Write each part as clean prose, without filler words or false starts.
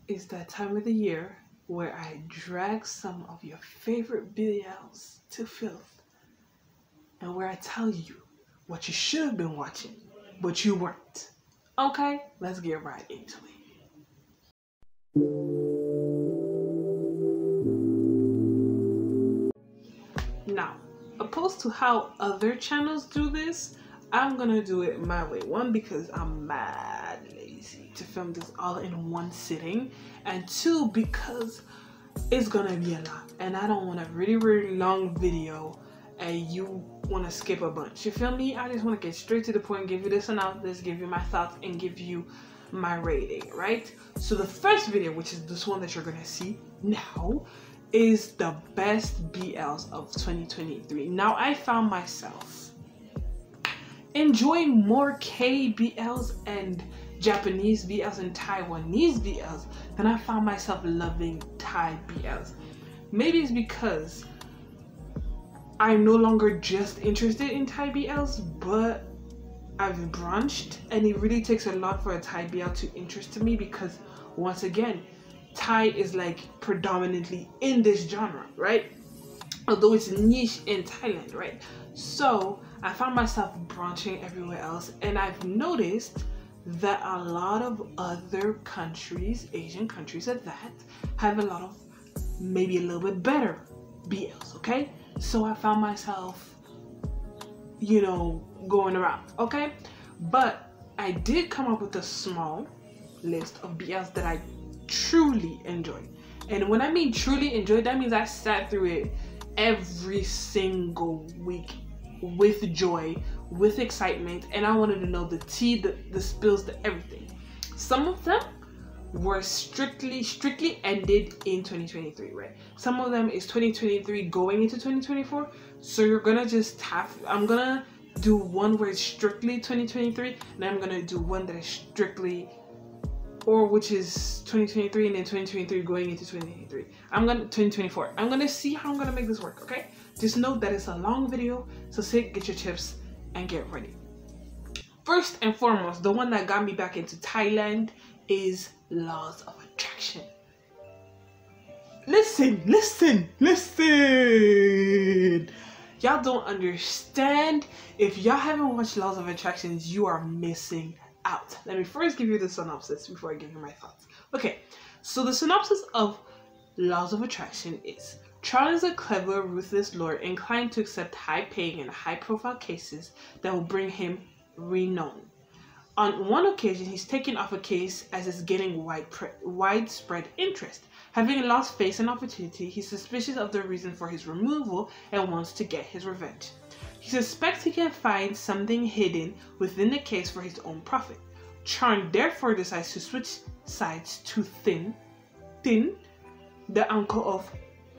is that time of the year where I drag some of your favorite BLs to filth and where I tell you what you should have been watching, but you weren't. Okay, let's get right into it. Now, opposed to how other channels do this, I'm gonna do it my way. One, because I'm mad lazy to film this all in one sitting, and two, because it's gonna be a lot and I don't want a really long video and you want to skip a bunch. You feel me? I just want to get straight to the point, give you the synopsis, give you my thoughts, and give you my rating, right? So the first video, which is this one that you're gonna see now, is the best BLs of 2023. Now, I found myself enjoying more K-BLs and Japanese BLs and Taiwanese BLs than I found myself loving Thai BLs. Maybe it's because I'm no longer just interested in Thai BLs, but I've branched, and it really takes a lot for a Thai BL to interest me because, once again, Thai is like predominantly in this genre, right? Although it's niche in Thailand, right? So I found myself branching everywhere else, and I've noticed that a lot of other countries, Asian countries at that, have a lot of maybe a little bit better BLs, okay? So I found myself, you know, going around, okay? But I did come up with a small list of BLs that I truly enjoyed. And when I mean truly enjoyed, that means I sat through it every single week with joy, with excitement, and I wanted to know the tea, the spills, the everything. Some of them were strictly ended in 2023, right? Some of them is 2023 going into 2024. So you're gonna just have, I'm gonna do one where it's strictly 2023, and I'm gonna do one that is strictly, or which is 2023 and then 2023 going into 2024. I'm gonna see how I'm gonna make this work, okay? Just note that it's a long video, so sit, get your chips, and get ready. First and foremost, the one that got me back into Thailand is Laws of Attraction. Listen. Y'all don't understand. If y'all haven't watched Laws of Attraction, you are missing out. Let me first give you the synopsis before I give you my thoughts. Okay, so the synopsis of Laws of Attraction is: Charlie is a clever, ruthless lawyer inclined to accept high-paying and high-profile cases that will bring him renown. On one occasion, he's taken off a case as it's getting widespread interest. Having lost face and opportunity, he's suspicious of the reason for his removal and wants to get his revenge. He suspects he can find something hidden within the case for his own profit. Charn therefore decides to switch sides to Thin, the uncle of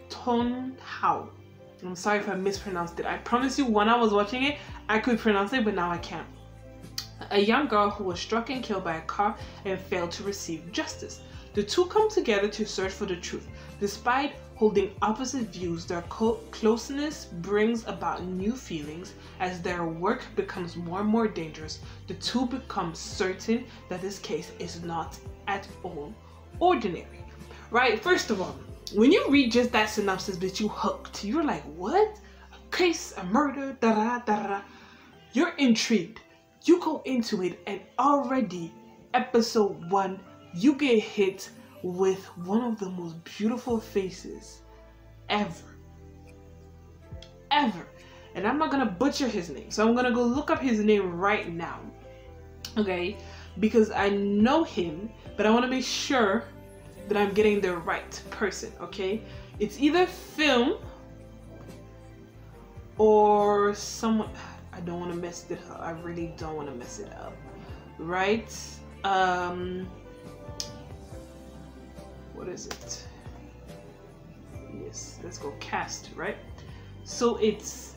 Ton Hao. I'm sorry if I mispronounced it. I promise you, when I was watching it, I could pronounce it, but now I can't. A young girl who was struck and killed by a car and failed to receive justice. The two come together to search for the truth. Despite holding opposite views, their closeness brings about new feelings. As their work becomes more and more dangerous, the two become certain that this case is not at all ordinary. Right? First of all, when you read just that synopsis, but you hooked. You're like, what? A case, a murder, da-da-da-da-da. You're intrigued. You go into it, and already, episode 1, you get hit with one of the most beautiful faces ever. And I'm not gonna butcher his name, so I'm gonna go look up his name right now, okay? Because I know him, but I want to make sure that I'm getting the right person, okay? It's either film or someone. I don't want to mess it up. I really don't want to mess it up, right? What is it? Yes, let's go cast, right? So it's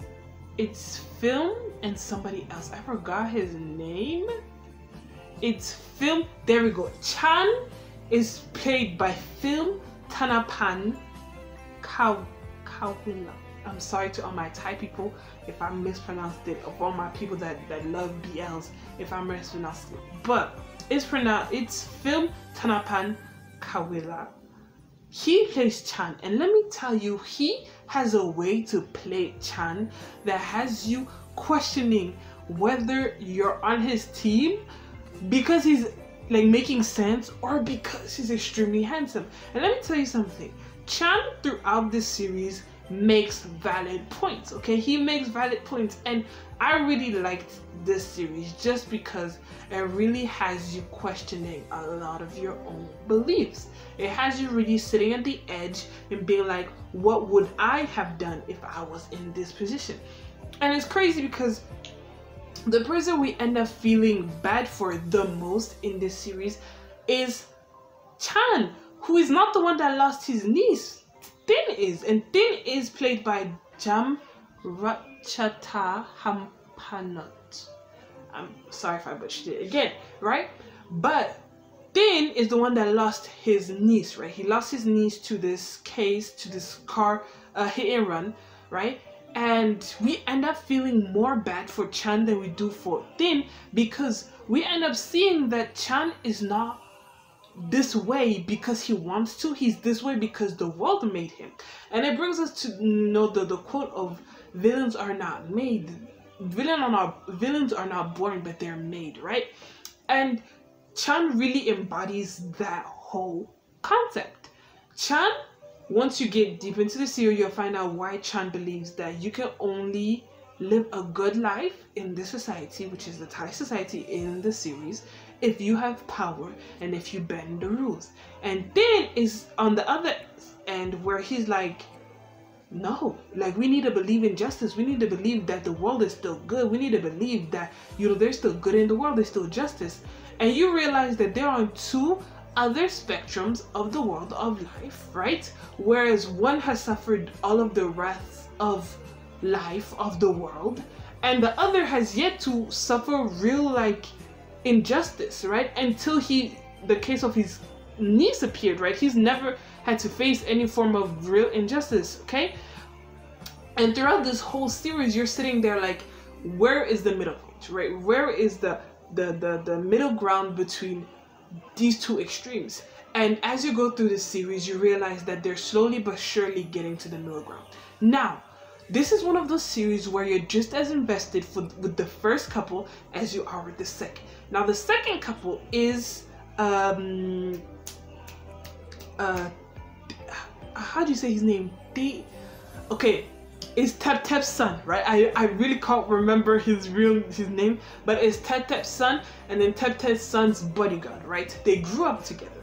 film and somebody else. I forgot his name. It's film. There we go. Chan is played by Film Thanapan Kawila. I'm sorry to all my Thai people if I mispronounced it, of all my people that love BLs if I mispronounced it. But it's Film Thanapan Kawila. He plays Chan, and let me tell you, he has a way to play Chan that has you questioning whether you're on his team because he's like making sense or because he's extremely handsome. And let me tell you something, Chan throughout this series makes valid points, okay? He makes valid points, and I really liked this series just because it really has you questioning a lot of your own beliefs. It has you really sitting at the edge and being like, what would I have done if I was in this position? And it's crazy because the person we end up feeling bad for the most in this series is Chan, who is not the one that lost his niece. Tin is, and Tin is played by Rachata Hampanot. I'm sorry if I butchered it again, right? But Tin is the one that lost his niece, right? He lost his niece to this case, to this car hit and run, right? And we end up feeling more bad for Chan than we do for Tin, because we end up seeing that Chan is not this way because he wants to. He's this way because the world made him. And it brings us to the quote of villains are not made. Villains are not born, but they're made, right? And Chan really embodies that whole concept. Chan, once you get deep into the series, you'll find out why Chan believes that you can only live a good life in this society, which is the Thai society in the series, if you have power and if you bend the rules. And then is on the other end where he's like, no, like we need to believe in justice. We need to believe that the world is still good. We need to believe that, there's still good in the world. There's still justice. And you realize that there are two other spectrums of the world of life, right? Whereas one has suffered all of the wrath of life of the world, and the other has yet to suffer real like injustice, right? Until the case of his niece appeared, right? He's never had to face any form of real injustice, okay? And throughout this whole series, you're sitting there like, where is the middle point, right? Where is the middle ground between these two extremes? And as you go through this series, you realize that they're slowly but surely getting to the middle ground. Now, this is one of those series where you're just as invested with the first couple as you are with the second. Now, the second couple is how do you say his name? It's Tep Tep's son, right? I really can't remember his name, but it's Tep Tep's son and then Tep Tep's son's bodyguard, right? They grew up together.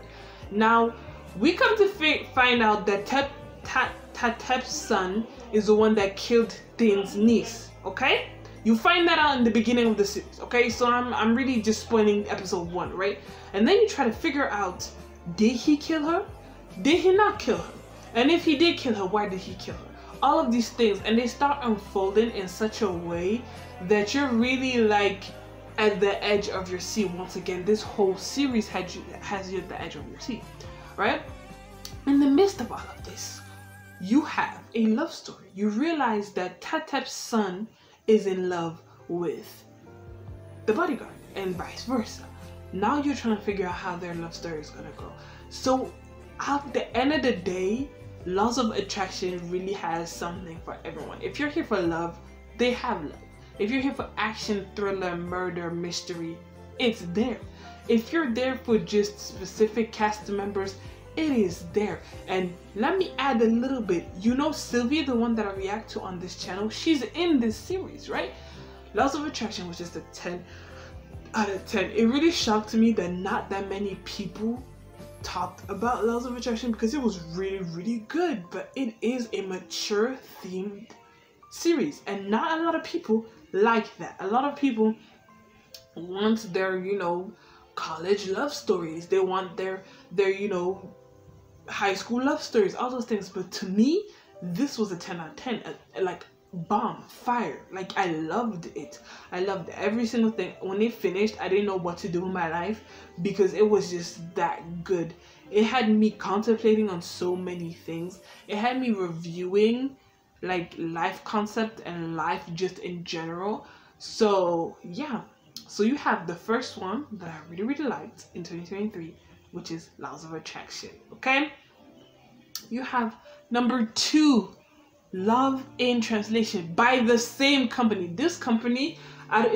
Now, we come to find out that Tep's son is the one that killed Tin's niece, okay? You find that out in the beginning of the series, okay? So I'm really just spoiling episode 1, right? And then you try to figure out, did he kill her? Did he not kill her? And if he did kill her, why did he kill her? All of these things, and they start unfolding in such a way that you're really like at the edge of your seat. Once again, this whole series has you at the edge of your seat, right? In the midst of all of this, you have a love story. You realize that Tep's son is in love with the bodyguard and vice versa. Now you're trying to figure out how their love story is gonna go. So at the end of the day, Laws of Attraction really has something for everyone. If you're here for love, they have love. If you're here for action, thriller, murder, mystery, it's there. If you're there for just specific cast members, it is there. And let me add a little bit. Sylvia, the one that I react to on this channel, she's in this series, right? Laws of Attraction was just a 10 out of 10. It really shocked me that not that many people talked about Laws of Attraction because it was really, really good. But it is a mature themed series, and not a lot of people like that. A lot of people want their, college love stories. They want their high school love stories, all those things. But to me, this was a 10 out of 10, like bomb, fire. Like I loved it. I loved every single thing. When it finished, I didn't know what to do in my life because it was just that good. It had me contemplating on so many things. It had me reviewing like life concept and life just in general. So yeah, so you have the first one that I really, really liked in 2023, which is laws of attraction. Okay, you have number 2, love in translation, by the same company. This company, I'll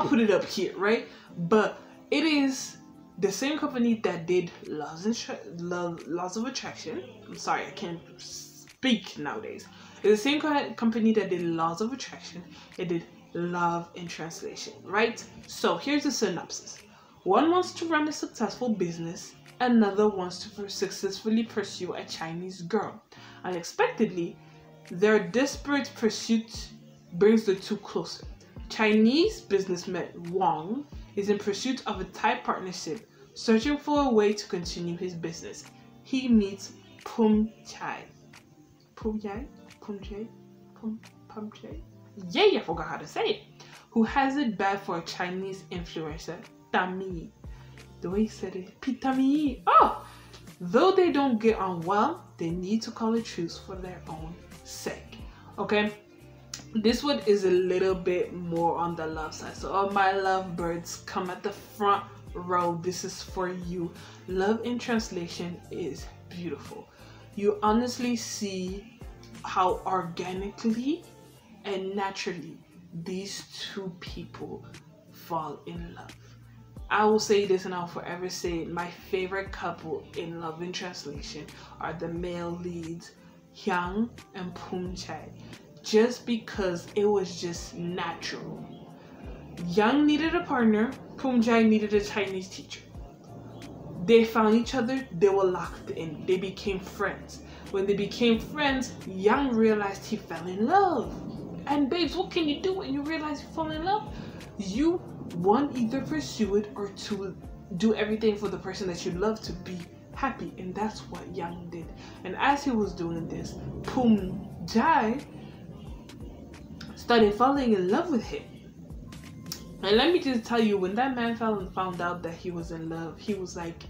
put it up here, right? But it is the same company that did laws of attraction. I'm sorry, I can't speak nowadays. It's the same company that did laws of attraction. It did love in translation, right? So here's the synopsis. One wants to run a successful business. Another wants to successfully pursue a Chinese girl. Unexpectedly, their desperate pursuit brings the two closer. Chinese businessman Wang is in pursuit of a Thai partnership, searching for a way to continue his business. He meets Pum Chai. Yeah, I forgot how to say it. Who has it bad for a Chinese influencer, Tami. The way he said it, Pitami. Oh! Though they don't get on well, they need to call a truce for their own sake. Okay? This one is a little bit more on the love side. So all my lovebirds, come at the front row. This is for you. Love in translation is beautiful. You honestly see how organically and naturally these two people fall in love. I will say this and I'll forever say it. My favorite couple in Love in Translation are the male leads, Hyang and Pum Chai. Just because it was just natural. Yang needed a partner, Pum Chai needed a Chinese teacher. They found each other, they were locked in, they became friends. When they became friends, Yang realized he fell in love. And babes, what can you do when you realize you fall in love? You, one, either pursue it, or two, do everything for the person that you love to be happy. And that's what Yang did. And as he was doing this, Pum Chai started falling in love with him. And let me just tell you, when that man found out that he was in love, he was like,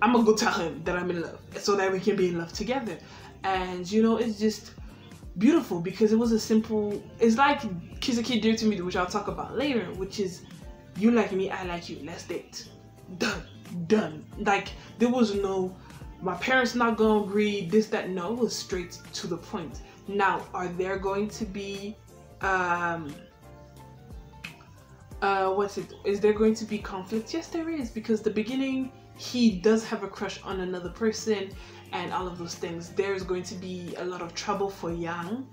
I'm gonna go tell him that I'm in love so that we can be in love together. And you know, it's just beautiful because it was a simple, it's like Kiseki did to me, which I'll talk about later, which is you like me, I like you, let's date. Done. Like there was no, my parents not gonna agree, this, that. No, it was straight to the point. Now, are there going to be is there going to be conflict? Yes, there is, because the beginning he does have a crush on another person and all of those things. There's going to be a lot of trouble for Yang.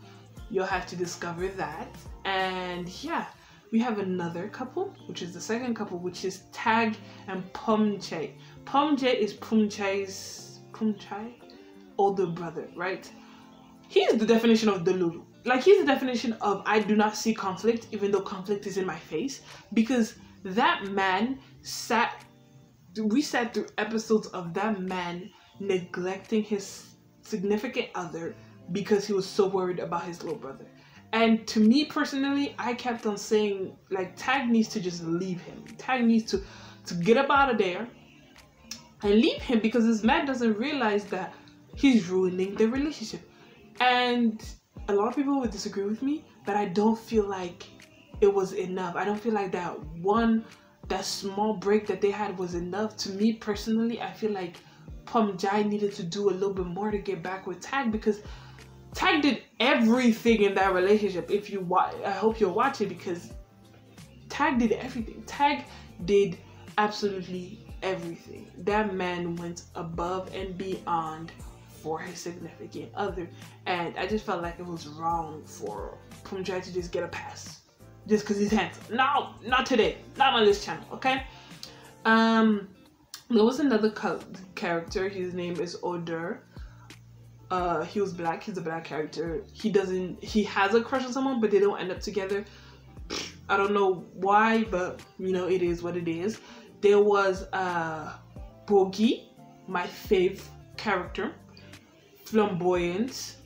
You'll have to discover that. And yeah, we have another couple, which is the second couple, which is Tag and Pum Chai. Pum Chai is Pum Chai's older brother, right? He's the definition of Delulu. Like, he's the definition of I do not see conflict, even though conflict is in my face. Because that man we sat through episodes of that man neglecting his significant other because he was so worried about his little brother. And to me personally, I kept on saying, like, Tag needs to just leave him. Tag needs to get up out of there and leave him, because this man doesn't realize that he's ruining their relationship. And a lot of people would disagree with me, but I don't feel like it was enough. I don't feel like that small break that they had was enough. To me personally, I feel like Pum Chai needed to do a little bit more to get back with Tag, because Tag did everything in that relationship. If you watch, I hope you'll watch it, because Tag did everything. Tag did absolutely everything. That man went above and beyond for his significant other, and I just felt like it was wrong for Pum Chai to just get a pass just because he's handsome. No, not today, not on this channel. Okay. There was another character. His name is Oder. He was black. He's a black character. He has a crush on someone, but they don't end up together. I don't know why, but you know, it is what it is. There was Bogi, my fave character. Flamboyant,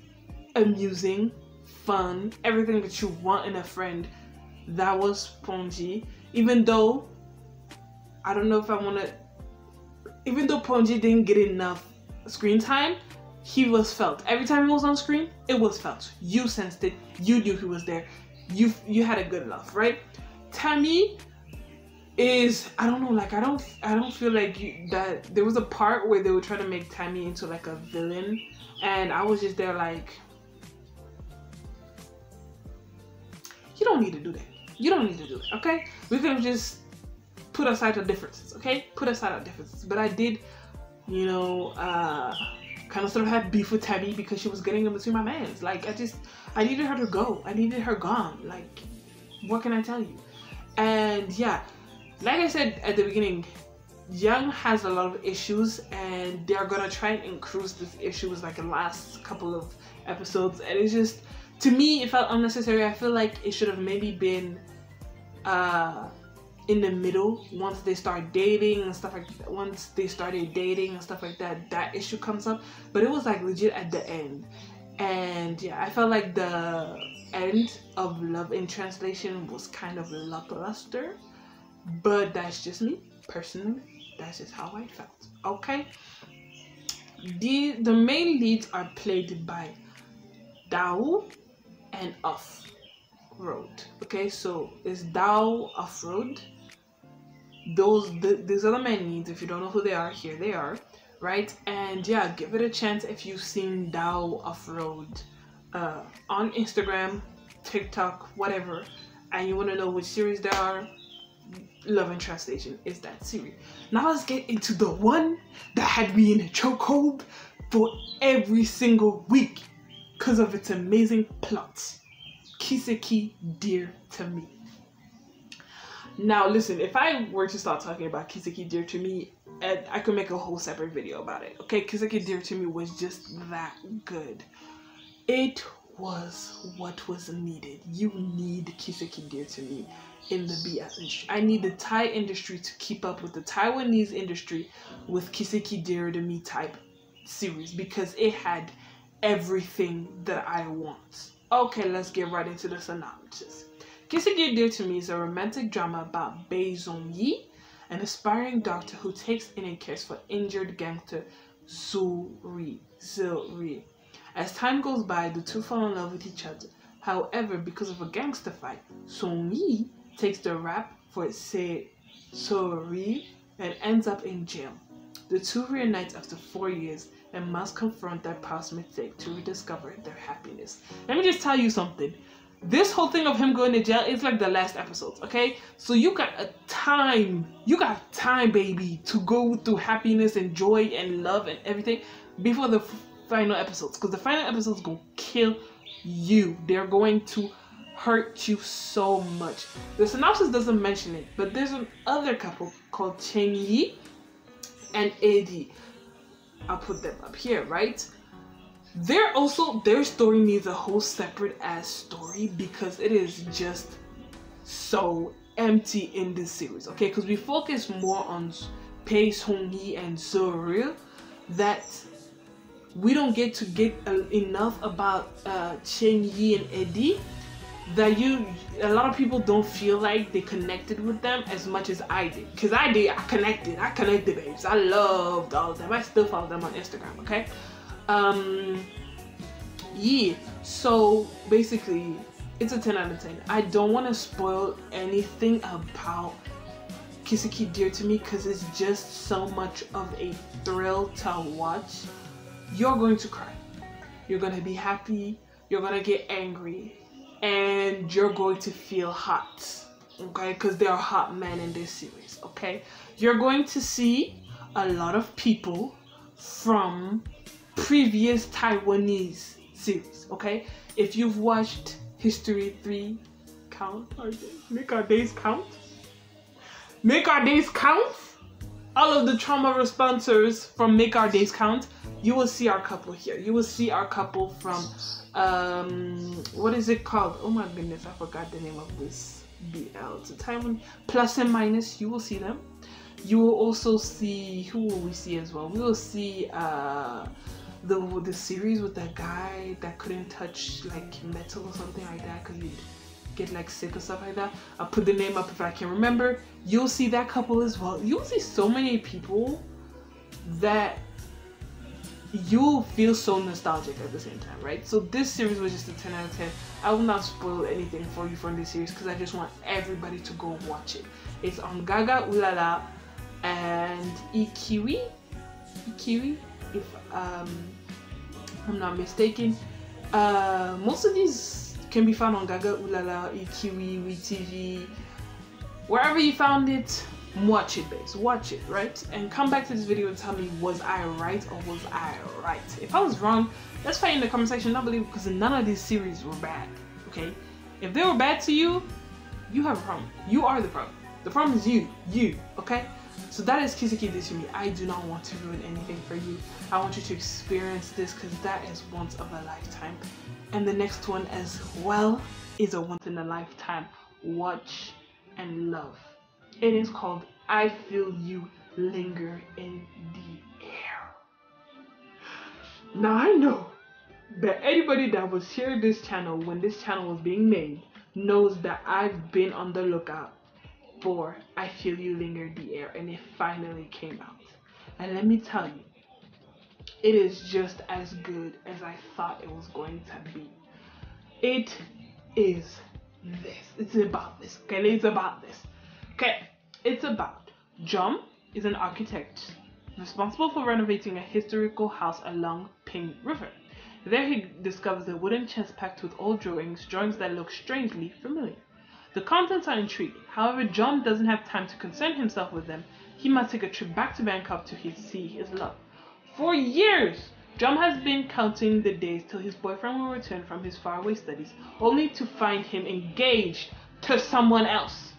amusing, fun, everything that you want in a friend. That was Pum Chai. Even though I don't know if I want to, even though Pum Chai didn't get enough screen time, he was felt. Every time he was on screen, it was felt. You sensed it. You knew he was there. You had a good love, right? Tammy, is, I don't know, like I don't feel like that there was a part where they were trying to make Tammy into like a villain, and I was just there like, you don't need to do that. You don't need to do it, okay? We could have just put aside our differences, okay? Put aside our differences. But I did, you know, kind of sort of had beef with Tammy because she was getting in between my mans. Like, I needed her to go. I needed her gone. Like, what can I tell you? And yeah, like I said at the beginning, Young has a lot of issues, and they're gonna try and increase this issues like the last couple of episodes, and it's just, to me, it felt unnecessary. I feel like it should have maybe been in the middle once they start dating and stuff like that. Once they started dating and stuff like that, that issue comes up. But it was like legit at the end. And yeah, I felt like the end of Love in Translation was kind of lackluster. But that's just me, personally. That's just how I felt. Okay? The main leads are played by Dao and Off-Road. Okay, so it's Dao, Off-Road. These other main leads, if you don't know who they are, here they are, right? And yeah, give it a chance if you've seen Dao, Off-Road on Instagram, TikTok, whatever, and you want to know which series they are. Love in Translation is that series. Now let's get into the one that had me in a chokehold for every single week because of its amazing plots. Kiseki, Dear to Me. Now listen, if I were to start talking about Kiseki, Dear to Me, I could make a whole separate video about it. Okay, Kiseki, Dear to Me was just that good. It was what was needed. You need Kiseki, Dear to Me in the BL industry. I need the Thai industry to keep up with the Taiwanese industry with Kiseki, Dear to Me type series, because it had everything that I want. Okay, let's get right into the synopsis. Kiseki, Dear to Me is a romantic drama about Bae Zong-yi, an aspiring doctor who takes in and cares for injured gangster Zil-ri. As time goes by, the two fall in love with each other. However, because of a gangster fight, Song-yi takes the rap for Se-ri and ends up in jail. The two reunite after 4 years and must confront their past mistake to rediscover their happiness. Let me just tell you something. This whole thing of him going to jail is like the last episodes, okay? So you got time, baby, to go through happiness and joy and love and everything before the final episodes, because the final episodes gonna kill you. They're going to hurt you so much. The synopsis doesn't mention it, but there's another couple called Cheng Yi and AD. I'll put them up here, right? Their story needs a whole separate ass story because it is just so empty in this series, okay? Because we focus more on Bae Zong-yi and Zil-ri that we don't get enough about Cheng Yi and Eddie, that a lot of people don't feel like they connected with them as much as I did. Because I connected, babes. I loved all of them. I still follow them on Instagram, okay? Yeah, so basically, it's a 10 out of 10. I don't want to spoil anything about Kiseki, Dear to Me because it's just so much of a thrill to watch. You're going to cry. You're going to be happy. You're going to get angry. And you're going to feel hot. Okay? Because there are hot men in this series. Okay? You're going to see a lot of people from previous Taiwanese series. Okay? If you've watched History 3, Make Our Days Count. Make Our Days Count. All of the trauma responders from Make Our Days Count. You will see our couple here. You will see our couple from, what is it called? Oh my goodness, I forgot the name of this BL. It's a Taiwan Plus and Minus. You will see them. You will also see, who will we see as well? We will see the series with that guy that couldn't touch like metal or something like that because he'd get like sick or stuff like that. I'll put the name up if I can remember. You'll see that couple as well. You'll see so many people that you'll feel so nostalgic at the same time, right? So this series was just a 10 out of 10. I will not spoil anything for you from this series because I just want everybody to go watch it. It's on Gaga, Ulala, and Ikiwi, if I'm not mistaken. Most of these can be found on Gaga, Ulala, Ikiwi, WeTV, wherever you found it. Watch it, babes. Watch it, right? And come back to this video and tell me, was I right or was I right? If I was wrong, let's fight in the comment section down below because none of these series were bad, okay? If they were bad to you, you have a problem. You are the problem. The problem is you, okay? So that is Kiseki this for me. I do not want to ruin anything for you. I want you to experience this because that is once of a lifetime. And the next one as well is a once in a lifetime. Watch and love. It is called I Feel You Linger in the Air. Now I know that anybody that was sharing this channel when this channel was being made knows that I've been on the lookout for I Feel You Linger in the Air, and it finally came out. And let me tell you, it is just as good as I thought it was going to be. It is this. It's about this. Okay, it's about this. Okay, it's about Jom is an architect responsible for renovating a historical house along Ping River. There he discovers a wooden chest packed with old drawings that look strangely familiar. The contents are intriguing. However, Jom doesn't have time to concern himself with them. He must take a trip back to Bangkok to see his love. For years, Jom has been counting the days till his boyfriend will return from his faraway studies, only to find him engaged to someone else.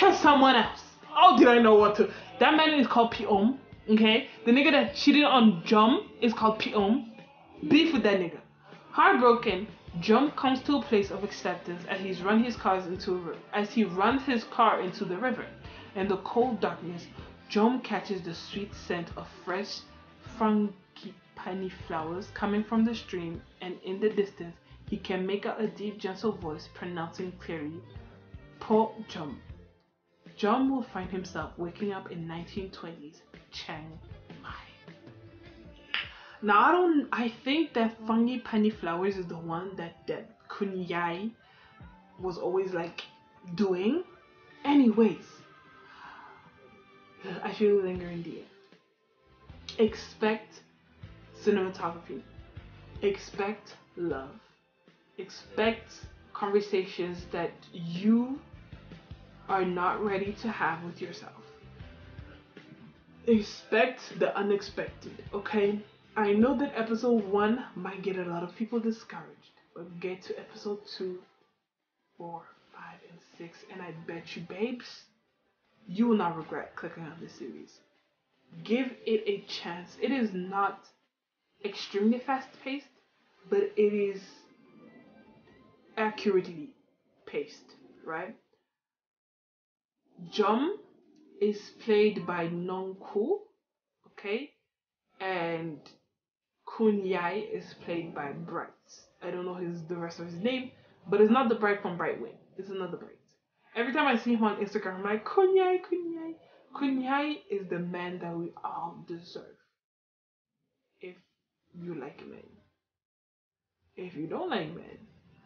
Oh, did I know what to? That man is called Piom, okay? The nigga that cheated on Jom is called Piom. Beef with that nigga. Heartbroken, Jom comes to a place of acceptance as he runs his car into the river. In the cold darkness, Jom catches the sweet scent of fresh frangipani flowers coming from the stream, and in the distance, he can make out a deep, gentle voice pronouncing clearly, Po Jom. Jom will find himself waking up in 1920s Chiang Mai. Now I think that frangipani flowers is the one that Kun Yai was always like doing. Anyways, I feel linger in the air. Expect cinematography. Expect love. Expect conversations that you are not ready to have with yourself. Expect the unexpected, okay? I know that episode 1 might get a lot of people discouraged, but get to episode 2, 4, 5, and 6, and I bet you, babes, you will not regret clicking on this series. Give it a chance. It is not extremely fast-paced, but it is accurately paced, right? Jom is played by Nongku, okay? And Kun Yai is played by Bright. I don't know the rest of his name, but it's not the Bright from Brightwing. It's another Bright. Every time I see him on Instagram, I'm like, Kun Yai, Kun Yai. Kun Yai is the man that we all deserve. If you like men. If you don't like men,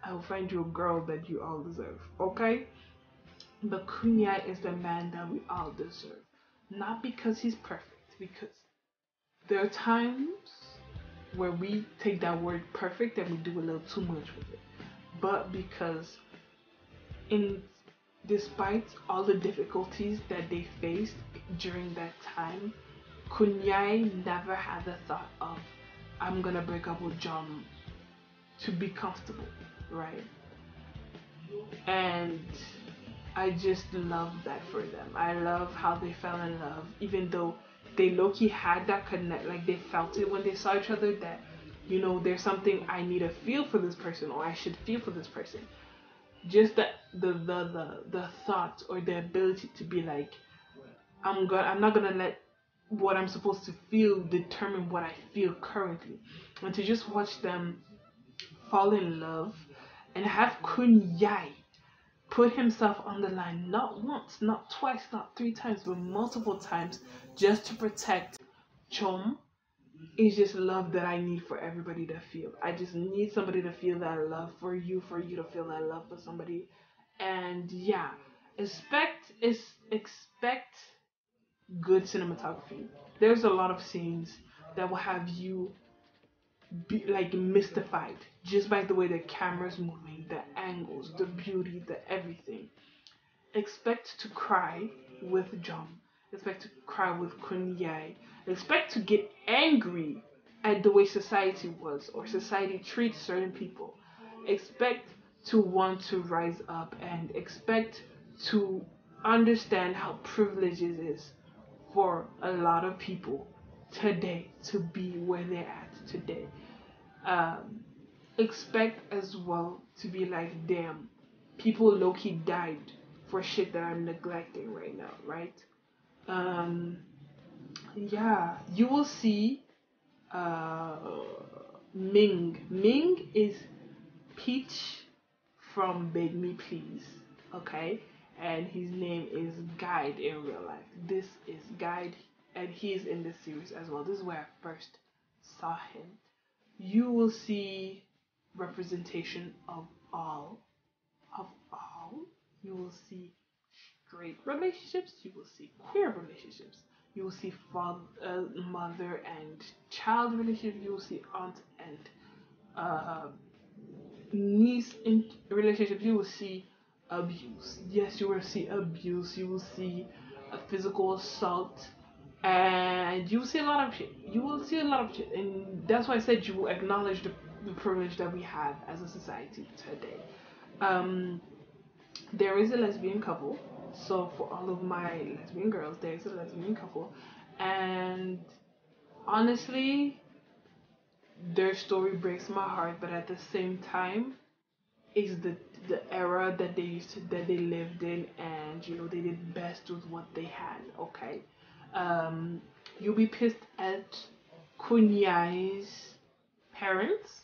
I will find you a girl that you all deserve, okay? But Kun Yai is the man that we all deserve. Not because he's perfect, because there are times where we take that word perfect and we do a little too much with it. But because despite all the difficulties that they faced during that time, Kun Yai never had the thought of, I'm gonna break up with Jom to be comfortable, right? And I just love that for them. I love how they fell in love, even though they low-key had that connect, like they felt it when they saw each other that, you know, there's something I need to feel for this person, or I should feel for this person. Just that the thought or the ability to be like, I'm not gonna let what I'm supposed to feel determine what I feel currently, and to just watch them fall in love and have Kun Yai put himself on the line not once, not twice, not 3 times, but multiple times just to protect Chom It's just love that I need for everybody to feel. I just need somebody to feel that love for you to feel that love for somebody. And yeah, expect good cinematography. There's a lot of scenes that will have you be like mystified just by the way the camera's moving, the angles, the beauty, the everything. Expect to cry with John. Expect to cry with Kunye. Expect to get angry at the way society was or society treats certain people. Expect to want to rise up and expect to understand how privileged it is for a lot of people today to be where they're at today. Um, expect as well to be like, damn, people low key died for shit that I'm neglecting right now, right? Um, yeah, you will see uh, Ming. Ming is Peach from Beg Me Please, okay? And his name is Guide in real life. This is Guide, and he's in this series as well. This is where I first saw him. You will see representation of all. Of all. You will see straight relationships. You will see queer relationships. You will see father, mother and child relationships. You will see aunt and uh, niece in relationships. You will see abuse. Yes, you will see abuse. You will see physical assault, and you will see a lot of shit. You will see a lot of shit, and that's why I said you will acknowledge the privilege that we have as a society today. Um, there is a lesbian couple. So for all of my lesbian girls, there is a lesbian couple, and honestly, their story breaks my heart. But at the same time, it's the era that that they lived in, and you know they did best with what they had. Okay, um, you'll be pissed at Kunyai's parents.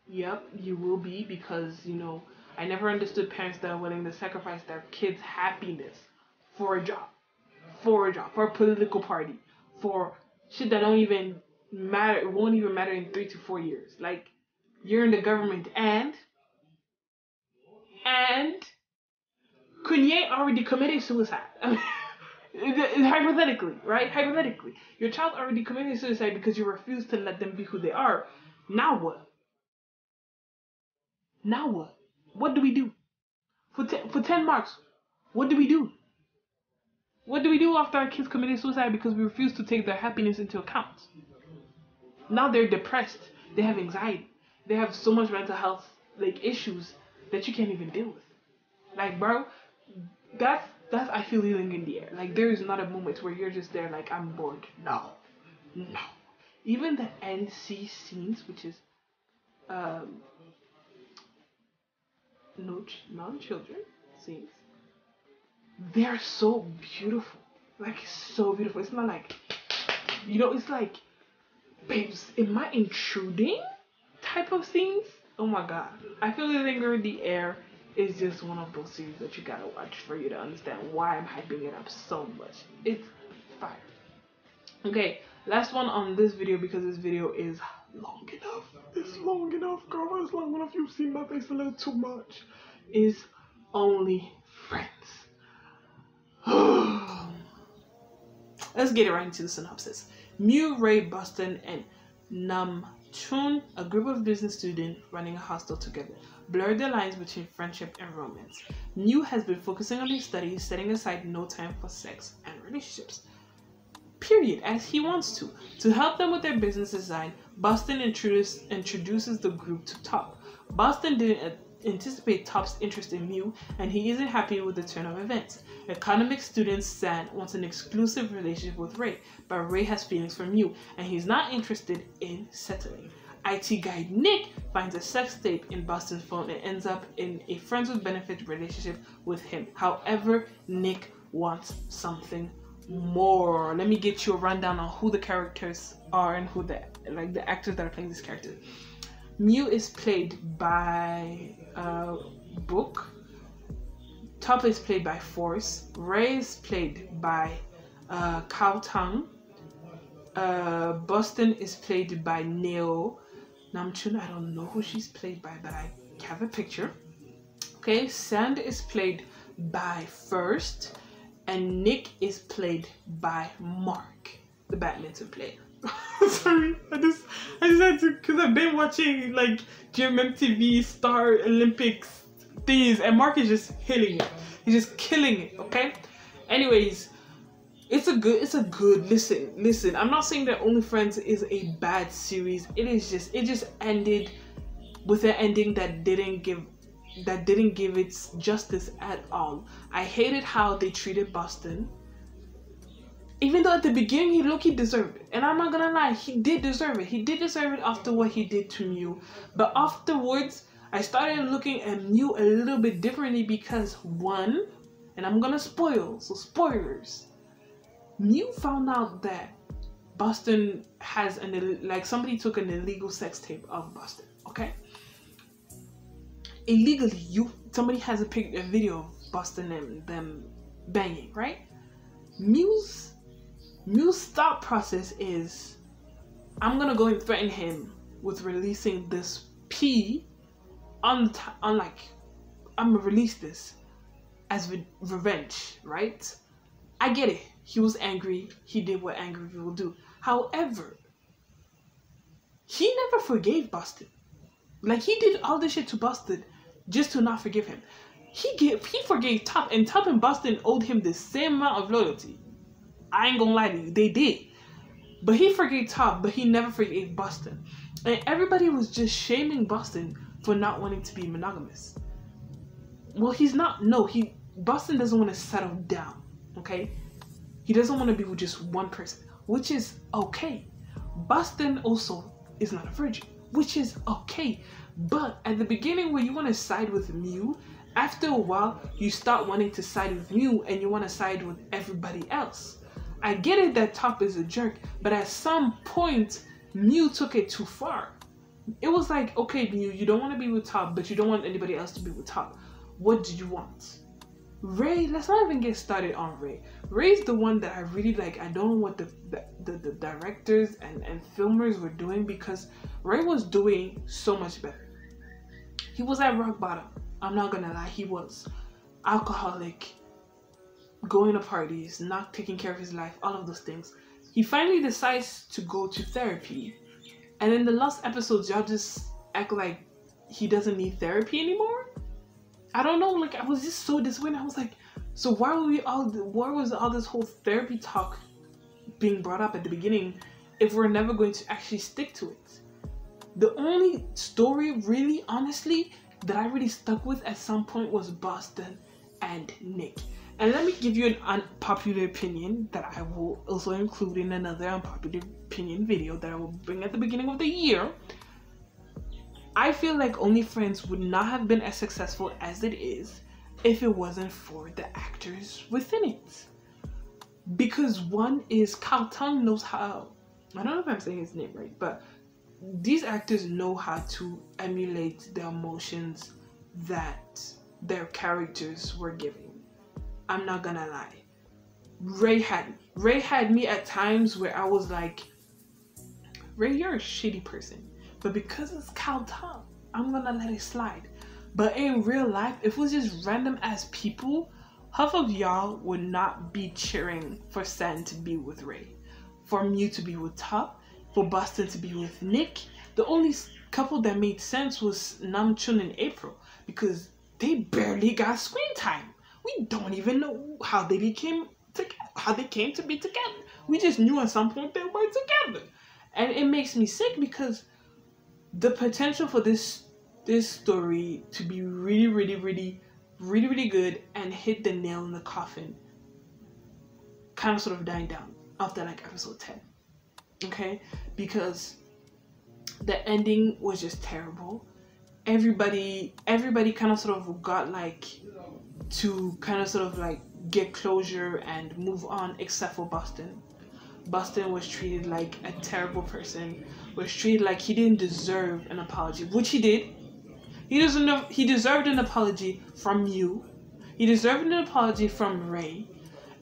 Yep, you will be because you know I never understood parents that are willing to sacrifice their kids' happiness for a job, for a political party, for shit that don't even matter. It won't even matter in 3 to 4 years. Like you're in the government and Kanye already committed suicide. I mean, hypothetically, right? Hypothetically, your child already committed suicide because you refuse to let them be who they are. Now what? Now what? What do we do? For 10 marks, what do we do? What do we do after our kids committed suicide because we refuse to take their happiness into account? Now they're depressed. They have anxiety. They have so much mental health like issues that you can't even deal with. Like, bro, that's I feel healing in the air. Like there is not a moment where you're just there like I'm bored. No, no. Even the NC scenes, which is um no non-children scenes, they're so beautiful. Like so beautiful. It's not like it's like, babes, am I intruding? Type of scenes. Oh my god. I feel the linger in the air is just one of those series that you gotta watch for you to understand why I'm hyping it up so much. It's fire. Okay, last one on this video because this video is long enough. It's long enough, girl. It's long enough. You've seen my face a little too much. Is Only Friends. Let's get it right into the synopsis. Mew, Ray, Boston, and Nam Chun, a group of business students running a hostel together, blur the lines between friendship and romance. Mew has been focusing on his studies, setting aside no time for sex and relationships. Period, as he wants to. To help them with their business design, Boston introduces the group to Top. Boston didn't anticipate Top's interest in Mew, and he isn't happy with the turn of events. Economics student San wants an exclusive relationship with Ray, but Ray has feelings for Mew, and he's not interested in settling. IT guy Nick finds a sex tape in Boston's phone and ends up in a friends with benefits relationship with him. However, Nick wants something more. Let me get you a rundown on who the characters are and who the actors that are playing these characters. Mew is played by Book. Top is played by Force. Ray is played by Kao Tang. Boston is played by Neo. Namjoon, I don't know who she's played by, but I have a picture. Okay, Sand is played by First, and Nick is played by Mark, the badminton player. Sorry, I just had to, because I've been watching like GMMTV Star Olympics things, and Mark is just hitting it. He's just killing it. Okay. Anyways, it's a good listen. I'm not saying that Onlyfriends is a bad series. It just ended with an ending that didn't give it justice at all. I hated how they treated Boston. Even though at the beginning he low-key deserved it. And I'm not gonna lie, he did deserve it. He did deserve it after what he did to Mew. But afterwards, I started looking at Mew a little bit differently because one, and I'm gonna spoil, so spoilers. Mew found out that Boston has somebody took an illegal sex tape of Boston, okay? Illegally, somebody has a video of Boston and them banging, right? Mew's thought process is, I'm gonna go and threaten him with releasing this P I'm gonna release this as revenge, right? I get it. He was angry. He did what angry people do. However, he never forgave Boston. Like, he did all this shit to Boston just to not forgive him. He forgave Top, and Top and Boston owed him the same amount of loyalty. I ain't gonna lie to you, they did. But he forgave Top, but he never forgave Boston. And everybody was just shaming Boston for not wanting to be monogamous. Well, he's not. No, Boston doesn't want to settle down, okay? He doesn't want to be with just one person, which is okay. Boston also is not a virgin, which is okay. But at the beginning, when you want to side with Mew, after a while, you start wanting to side with Mew and you want to side with everybody else. I get it that Top is a jerk, but at some point, Mew took it too far. It was like, okay, Mew, you don't want to be with Top, but you don't want anybody else to be with Top. What do you want? Ray, let's not even get started on Ray. Ray's the one that I really like. I don't know what the directors and filmers were doing, because Ray was doing so much better. He was at rock bottom. I'm not gonna lie, he was alcoholic, going to parties, not taking care of his life, all of those things. He finally decides to go to therapy. And in the last episodes, y'all just act like he doesn't need therapy anymore. I don't know, like, I was just so disappointed. I was like, so why was all this whole therapy talk being brought up at the beginning if we're never going to actually stick to it? The only story, really, honestly, that I really stuck with at some point was Boston and Nick. And let me give you an unpopular opinion that I will also include in another unpopular opinion video that I will bring at the beginning of the year. I feel like Onlyfriends would not have been as successful as it is if it wasn't for the actors within it. Because one is, Kao Tang knows how, I don't know if I'm saying his name right, but these actors know how to emulate the emotions that their characters were giving. I'm not gonna lie. Ray had me at times where I was like, Ray, you're a shitty person. But because it's Kao Tang, I'm gonna let it slide. But in real life, if it was just random ass people, half of y'all would not be cheering for Sen to be with Ray, for Mew to be with Top, for Boston to be with Nick. The only couple that made sense was Namjoon and April, because they barely got screen time. We don't even know how they came to be together. We just knew at some point they were together. And it makes me sick, because the potential for this story to be really good and hit the nail in the coffin kind of sort of dying down after like episode 10. Okay? Because the ending was just terrible. Everybody kind of sort of got like to kind of sort of like get closure and move on, except for Boston. Boston was treated like a terrible person, was treated like he didn't deserve an apology, which he did. He deserved an apology from you. He deserved an apology from Ray.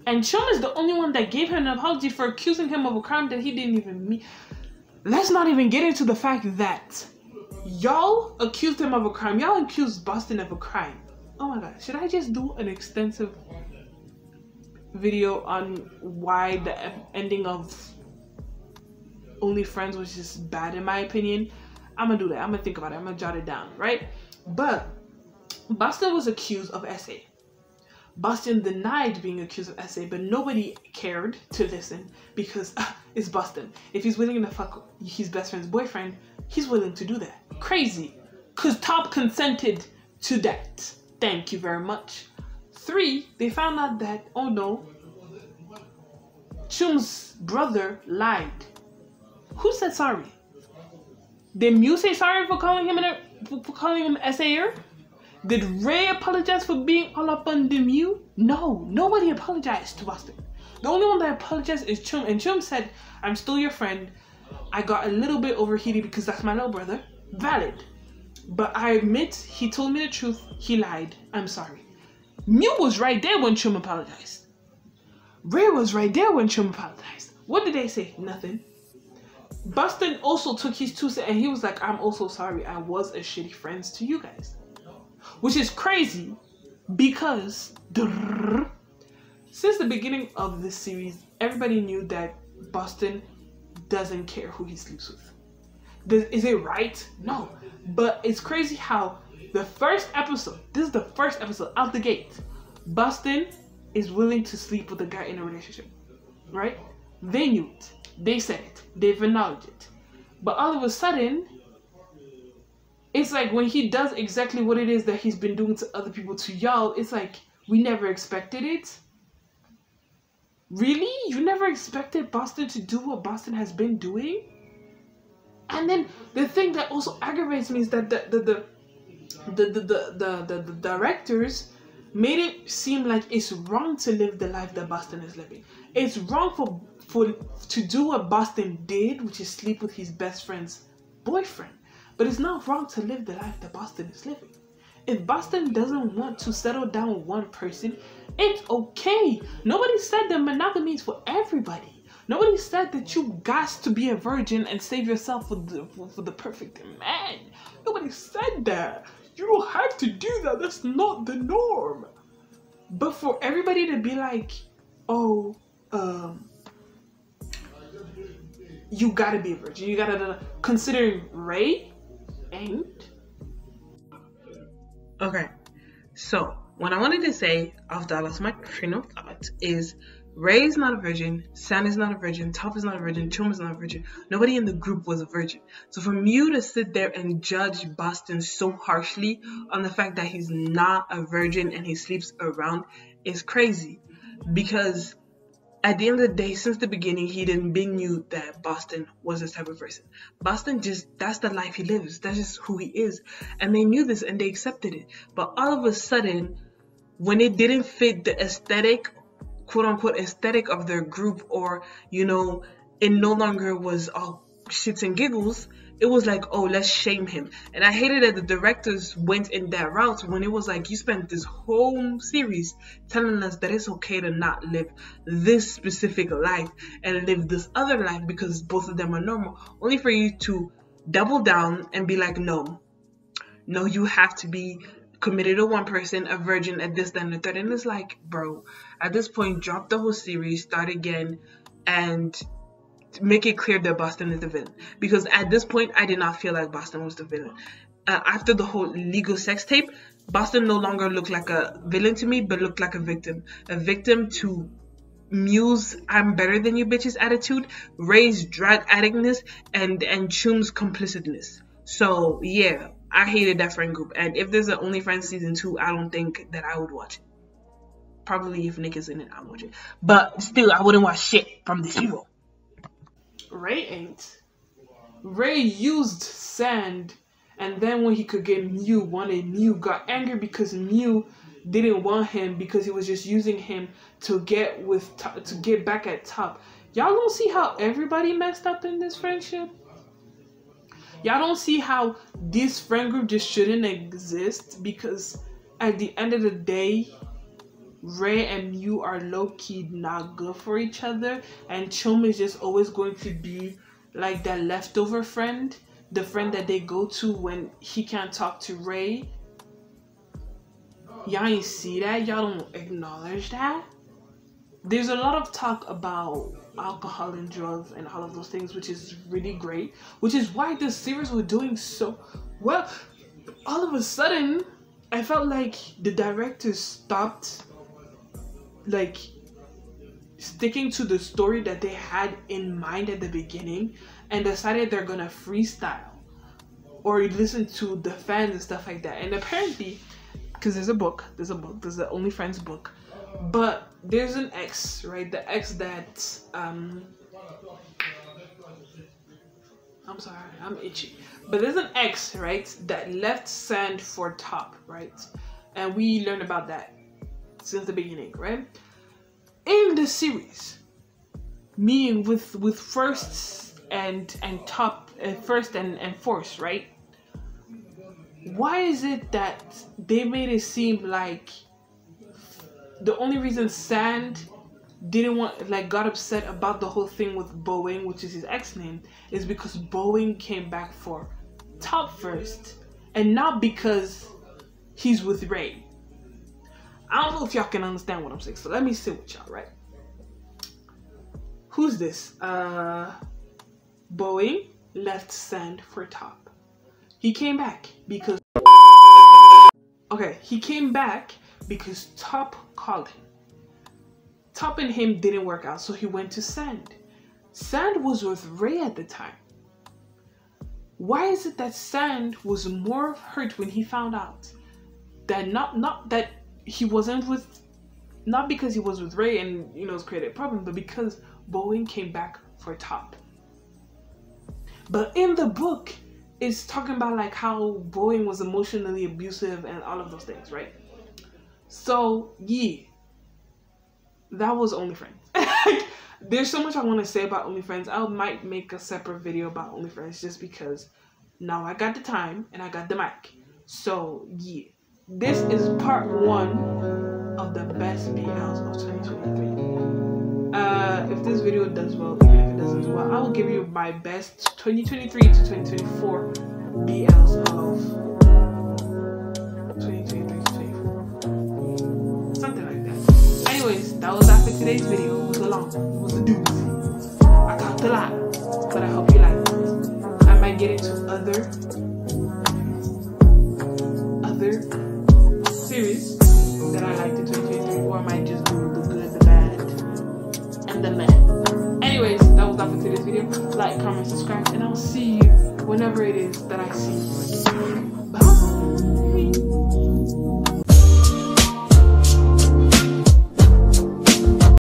And Chum is the only one that gave him an apology for accusing him of a crime that he didn't even mean. Let's not even get into the fact that y'all accused him of a crime. Y'all accused Boston of a crime. Oh my god, should I just do an extensive video on why the ending of Onlyfriends was just bad in my opinion? I'm gonna do that. I'm gonna think about it. I'm gonna jot it down, right? But Boston was accused of SA. Boston denied being accused of SA, but nobody cared to listen because it's Boston. If he's willing to fuck his best friend's boyfriend, he's willing to do that. Crazy. Because Top consented to that. Thank you very much. 3, they found out that, oh no, Chum's brother lied. Who said sorry? Did Mew say sorry for calling him SAer? Did Ray apologize for being all up on the Mew? No, nobody apologized to Boston. The only one that apologized is Chum, and Chum said, I'm still your friend. I got a little bit overheated because that's my little brother. Valid. But I admit, he told me the truth. He lied. I'm sorry. Mew was right there when Chum apologized. Ray was right there when Chum apologized. What did they say? Nothing. Boston also took his 2 cents and he was like, I'm also sorry. I was a shitty friend to you guys. Which is crazy because since the beginning of this series, everybody knew that Boston doesn't care who he sleeps with. Is it right? No. But it's crazy how the first episode, this is the first episode out the gate, Boston is willing to sleep with a guy in a relationship, right? They knew it. They said it. They've acknowledged it. But all of a sudden, it's like when he does exactly what it is that he's been doing to other people, to y'all, it's like, we never expected it. Really? You never expected Boston to do what Boston has been doing? And then the thing that also aggravates me is that the directors made it seem like it's wrong to live the life that Boston is living. It's wrong to do what Boston did, which is sleep with his best friend's boyfriend. But it's not wrong to live the life that Boston is living. If Boston doesn't want to settle down with one person, it's okay. Nobody said that monogamy is for everybody. Nobody said that you got to be a virgin and save yourself for the perfect man. Nobody said that. You don't have to do that. That's not the norm. But for everybody to be like, oh, you gotta be a virgin. You gotta, considering Ray ain't. Okay, so what I wanted to say after I lost my train of thought is Ray is not a virgin, San is not a virgin, Top is not a virgin, Chum is not a virgin. Nobody in the group was a virgin. So for you to sit there and judge Boston so harshly on the fact that he's not a virgin and he sleeps around is crazy. Because at the end of the day, since the beginning, he didn't knew that Boston was this type of person. Boston that's the life he lives. That's just who he is. And they knew this and they accepted it. But all of a sudden, when it didn't fit the aesthetic, quote unquote aesthetic of their group, or, you know, it no longer was all shits and giggles, it was like, oh, let's shame him. And I hated that the directors went in that route when it was like, you spent this whole series telling us that it's okay to not live this specific life and live this other life because both of them are normal, only for you to double down and be like, no, you have to be committed to one person, a virgin, at this, then the third. And it's like, bro, at this point, drop the whole series, start again, and make it clear that Boston is the villain. Because at this point, I did not feel like Boston was the villain. After the whole legal sex tape, Boston no longer looked like a villain to me, but looked like a victim. A victim to Mew's I'm better than you bitches attitude, Ray's drag addictness, and Chum's complicitness. So yeah, I hated that friend group. And if there's an Onlyfriends season 2, I don't think that I would watch it. Probably if Nick is in it, I'll watch it. But still, I wouldn't watch shit from this hero. Ray ain't. Ray used Sand, and then when he could get Mew, wanted Mew, got angry because Mew didn't want him because he was just using him to get back at Top. Y'all don't see how everybody messed up in this friendship? Y'all don't see how this friend group just shouldn't exist? Because at the end of the day, Ray and Mew are low-key not good for each other, and Chum is just always going to be like that leftover friend, the friend that they go to when he can't talk to Ray. Y'all ain't see that? Y'all don't acknowledge that? There's a lot of talk about alcohol and drugs and all of those things, which is really great, which is why this series was doing so well. All of a sudden, I felt like the director stopped like sticking to the story that they had in mind at the beginning and decided they're gonna freestyle or listen to the fans and stuff like that. And apparently, because there's an Onlyfriends book, but there's an ex, right? The ex that I'm sorry, I'm itchy. But there's an ex, right, that left Sand for Top, right? And we learned about that since the beginning, right? In the series, meaning with First and Top, First and Force, right? Why is it that they made it seem like the only reason Sand didn't want, like, got upset about the whole thing with Boeing, which is his ex name, is because Boeing came back for Top first, and not because he's with Ray? I don't know if y'all can understand what I'm saying, so let me sit with y'all, right? Who's this? Boeing left Sand for Top. He came back because he came back because Top called him. Top and him didn't work out, so he went to Sand. Sand was with Ray at the time. Why is it that Sand was more hurt when he found out that not that he wasn't with, not because he was with Ray and, you know, it's created a problem, but because Boeing came back for Top? But in the book, it's talking about like how Boeing was emotionally abusive and all of those things, right? So yeah, that was Onlyfriends. There's so much I want to say about Onlyfriends. I might make a separate video about Onlyfriends just because now I got the time and I got the mic. So yeah, this is part 1 of the best BLs of 2023. If this video does well, even if it doesn't do well, I will give you my best 2023 to 2024 BLs of 2023 to 2024. Something like that. Anyways, that was that for today's video. It was a long one. It was a doozy. I talked a lot, but I hope you liked it. I might get into other series that I liked in 2023, or I might just do the good, the bad, and the meh. Anyways, that was that for today's video. Like, comment, subscribe, and I'll see you whenever it is that I see you. Bye.